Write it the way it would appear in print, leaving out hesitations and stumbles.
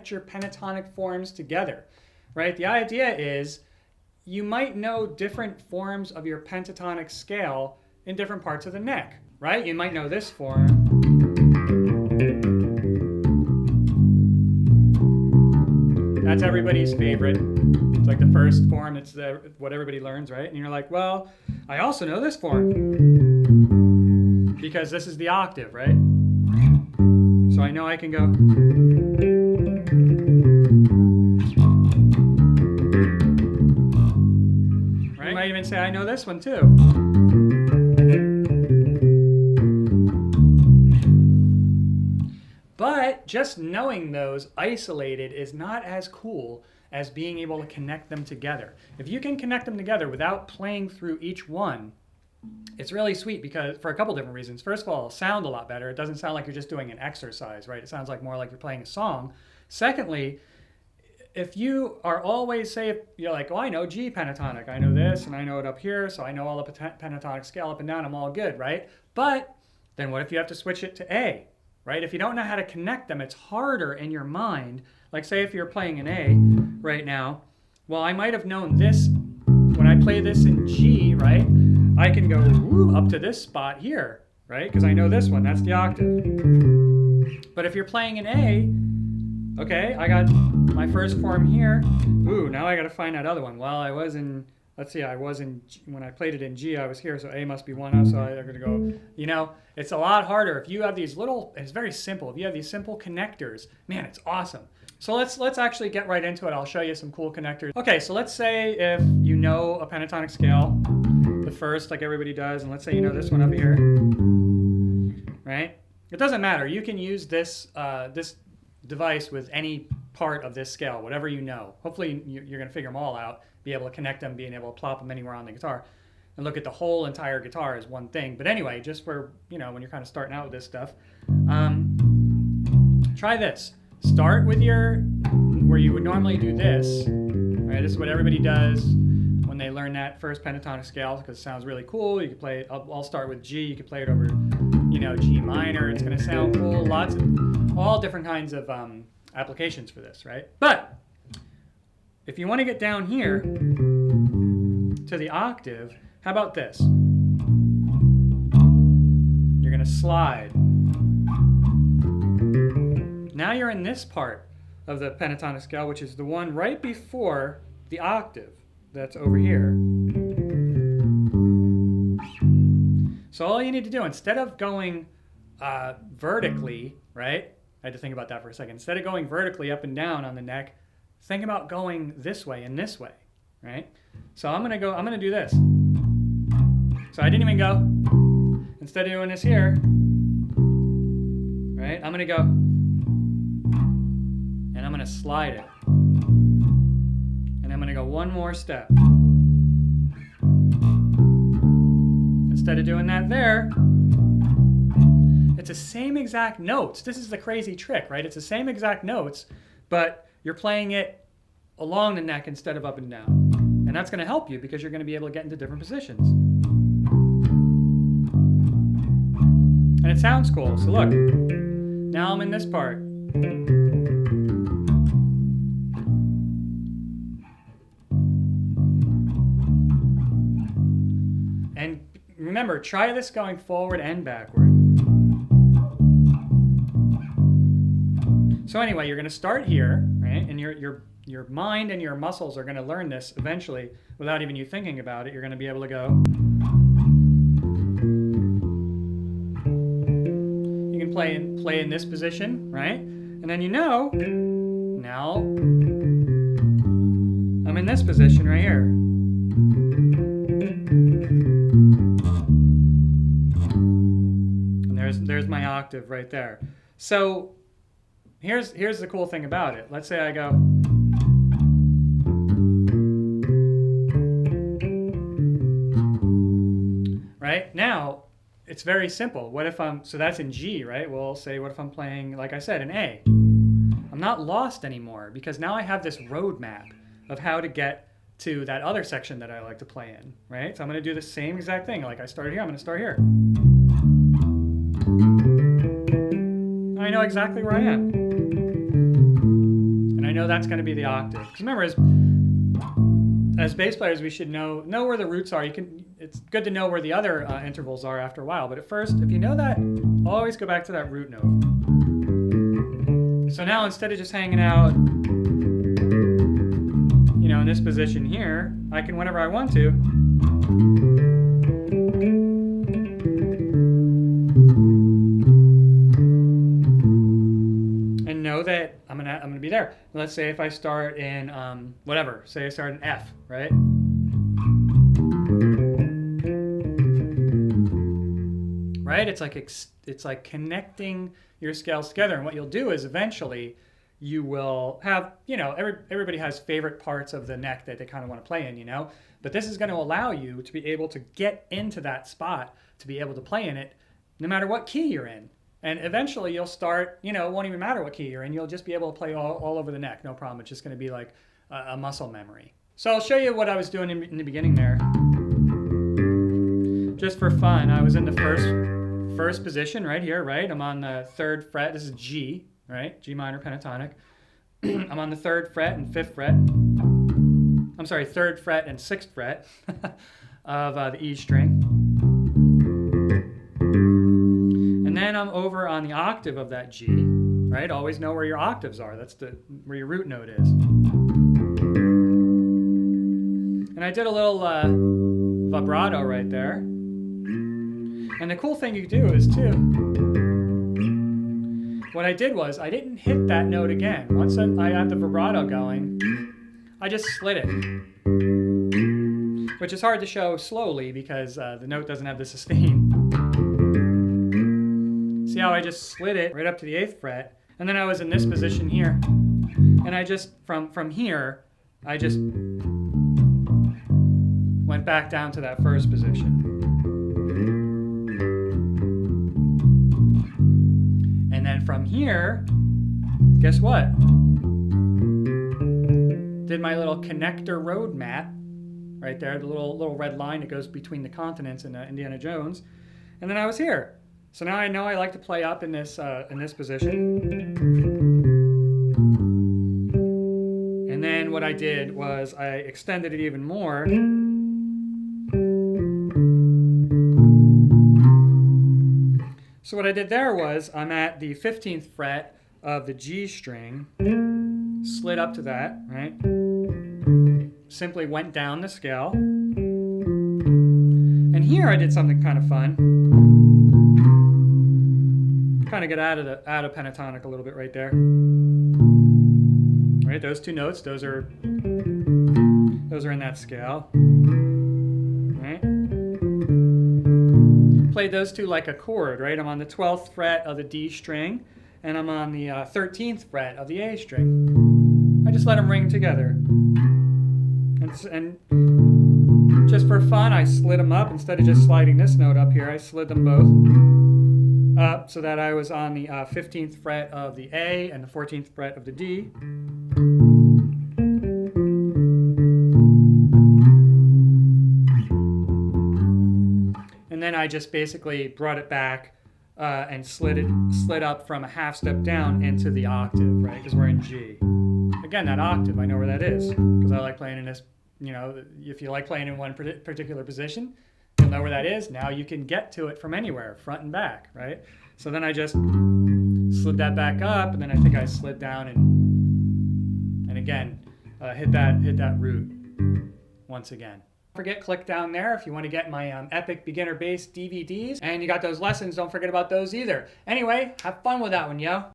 connect your pentatonic forms together, right? The idea is you might know different forms of your pentatonic scale in different parts of the neck, right? You might know this form. That's everybody's favorite. It's like the first form. It's what everybody learns, right? And you're like, well, I also know this form because this is the octave, right? So I know I can go. Right? You might even say I know this one too. But just knowing those isolated is not as cool as being able to connect them together. If you can connect them together without playing through each one, it's really sweet because for a couple different reasons. First of all, it'll sound a lot better. It doesn't sound like you're just doing an exercise, right? It sounds like more like you're playing a song. Secondly, if you are always, say, if you're like, oh, I know G pentatonic. I know this and I know it up here, so I know all the pentatonic scale up and down. I'm all good, right? But then what if you have to switch it to A? Right? If you don't know how to connect them, it's harder in your mind. Like say if you're playing an A right now, well, I might have known this when I play this in G, right? I can go up to this spot here, right? Because I know this one, that's the octave. But if you're playing an A, okay, I got my first form here. Ooh, now I got to find that other one. Well, I was in, let's see, I was in, when I played it in G, I was here, so A must be one up, so I'm going to go, you know, it's a lot harder. If you have these little, it's very simple. If you have these simple connectors, man, it's awesome. So let's actually get right into it. I'll show you some cool connectors. Okay, so let's say if you know a pentatonic scale, the first, like everybody does, and let's say you know this one up here, right? It doesn't matter. You can use this, this device with any part of this scale, whatever you know. Hopefully you're going to figure them all out, be able to connect them, being able to plop them anywhere on the guitar, and look at the whole entire guitar as one thing. But anyway, just for, you know, when you're kind of starting out with this stuff, try this. Start with your, where you would normally do this, right? This is what everybody does when they learn that first pentatonic scale because it sounds really cool. You can play it, I'll start with G. You can play it over, you know, G minor. It's going to sound cool. Lots of, all different kinds of applications for this, right? But if you want to get down here to the octave, how about this? You're going to slide. Now you're in this part of the pentatonic scale, which is the one right before the octave that's over here. So all you need to do, instead of going vertically, right? I had to think about that for a second. Instead of going vertically up and down on the neck, think about going this way and this way, right? So I'm gonna do this. So I didn't even go. Instead of doing this here, right? I'm gonna go. And I'm gonna slide it. And I'm gonna go one more step. Instead of doing that there, it's the same exact notes. This is the crazy trick, right? It's the same exact notes, but you're playing it along the neck instead of up and down. And that's gonna help you because you're gonna be able to get into different positions. And it sounds cool. So look, now I'm in this part. And remember, try this going forward and backward. So anyway, you're going to start here, right? And your mind and your muscles are going to learn this eventually without even you thinking about it. You're going to be able to go. You can play in this position, right? And then you know, now I'm in this position right here. And there's my octave right there. So here's the cool thing about it. Let's say I go. Right? Now, it's very simple. What if so that's in G, right? Well, say what if I'm playing, like I said, in A? I'm not lost anymore because now I have this roadmap of how to get to that other section that I like to play in, right? So I'm going to do the same exact thing. Like I started here, I'm going to start here. I know exactly where I am. know that's going to be the octave. Because remember, as bass players, we should know where the roots are. It's good to know where the other intervals are after a while. But at first, if you know that, always go back to that root note. So now instead of just hanging out, in this position here, I can, whenever I want to, and know that I'm gonna be there. Let's say if I start in whatever, say I start in F, right? Right? It's like connecting your scales together, and what you'll do is eventually you will have, everybody has favorite parts of the neck that they kind of want to play in, but this is going to allow you to be able to get into that spot, to be able to play in it no matter what key you're in. And eventually you'll start, it won't even matter what key you're in, you'll just be able to play all over the neck, no problem. It's just going to be like a muscle memory. So I'll show you what I was doing in the beginning there. Just for fun, I was in the first position right here, right? I'm on the 3rd fret. This is G, right? G minor pentatonic. I'm on the 3rd fret and 5th fret. I'm sorry, 3rd fret and 6th fret of the E string. And then I'm over on the octave of that G, right? Always know where your octaves are. That's where your root note is. And I did a little vibrato right there. And the cool thing you do is too, what I did was I didn't hit that note again. Once I had the vibrato going, I just slid it. Which is hard to show slowly because the note doesn't have the sustain. See how I just slid it right up to the 8th fret, and then I was in this position here. And I just, from here, I just went back down to that 1st position. And then from here, guess what? Did my little connector road map right there, the little red line that goes between the continents in Indiana Jones. And then I was here. So now I know I like to play up in this position. And then what I did was I extended it even more. So what I did there was I'm at the 15th fret of the G string, slid up to that, right? Simply went down the scale. And here I did something kind of fun. Kind of get out of pentatonic a little bit right there. Right, those two notes, those are in that scale. Right? Played those two like a chord, right? I'm on the 12th fret of the D string, and I'm on the 13th fret of the A string. I just let them ring together. And just for fun, I slid them up. Instead of just sliding this note up here, I slid them both up so that I was on the 15th fret of the A and the 14th fret of the D. And then I just basically brought it back and slid up from a half step down into the octave, right? Because we're in G. Again, that octave, I know where that is because I like playing in this. If you like playing in one particular position, you'll know where that is. Now you can get to it from anywhere, front and back, right? So then I just slid that back up, and then I think I slid down and again hit that root once again. Don't forget, click down there if you want to get my Epic Beginner Bass DVDs, and you got those lessons. Don't forget about those either. Anyway, have fun with that one, yo.